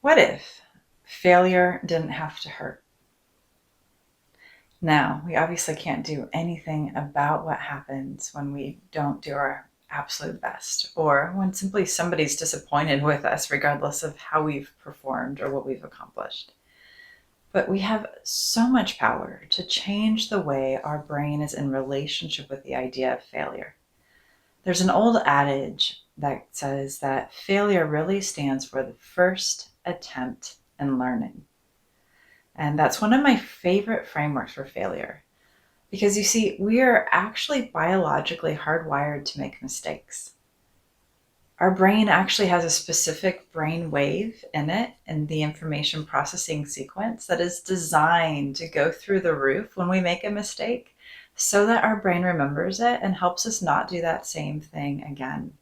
What if failure didn't have to hurt? Now, we obviously can't do anything about what happens when we don't do our absolute best, or when simply somebody's disappointed with us, regardless of how we've performed or what we've accomplished. But we have so much power to change the way our brain is in relationship with the idea of failure. There's an old adage that says that failure really stands for the first attempt in learning. And that's one of my favorite frameworks for failure. Because you see, we are actually biologically hardwired to make mistakes. Our brain actually has a specific brain wave in it, in the information processing sequence, that is designed to go through the roof when we make a mistake so that our brain remembers it and helps us not do that same thing again.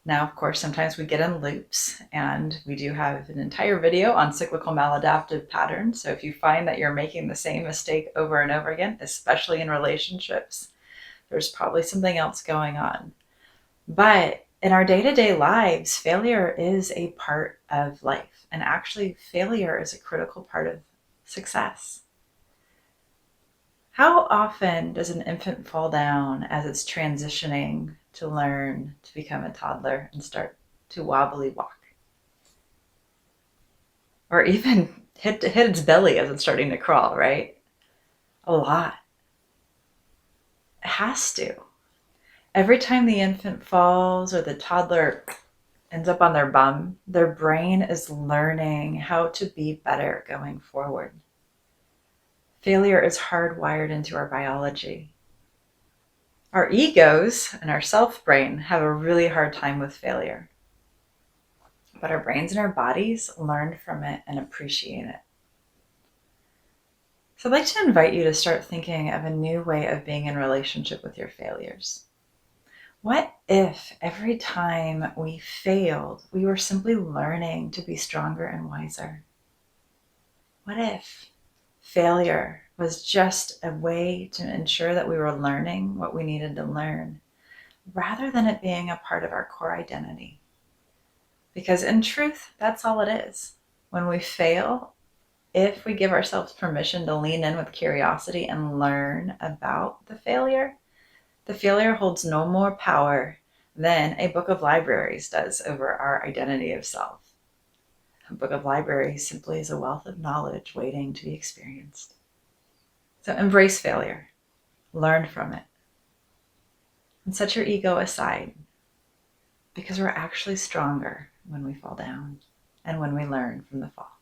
Now, of course, sometimes we get in loops, and we do have an entire video on cyclical maladaptive patterns. So if you find that you're making the same mistake over and over again, especially in relationships, there's probably something else going on. But in our day-to-day lives, failure is a part of life. And actually, failure is a critical part of success. How often does an infant fall down as it's transitioning to learn to become a toddler and start to wobbly walk? Or even hit its belly as it's starting to crawl, right? A lot. It has to. Every time the infant falls or the toddler ends up on their bum, their brain is learning how to be better going forward. Failure is hardwired into our biology. Our egos and our self-brain have a really hard time with failure. But our brains and our bodies learn from it and appreciate it. So I'd like to invite you to start thinking of a new way of being in relationship with your failures. What if every time we failed, we were simply learning to be stronger and wiser? What if failure was just a way to ensure that we were learning what we needed to learn, rather than it being a part of our core identity? Because in truth, that's all it is. When we fail, if we give ourselves permission to lean in with curiosity and learn about the failure holds no more power than a book of libraries does over our identity of self. A book of libraries simply is a wealth of knowledge waiting to be experienced. So embrace failure, learn from it, and set your ego aside, because we're actually stronger when we fall down and when we learn from the fall.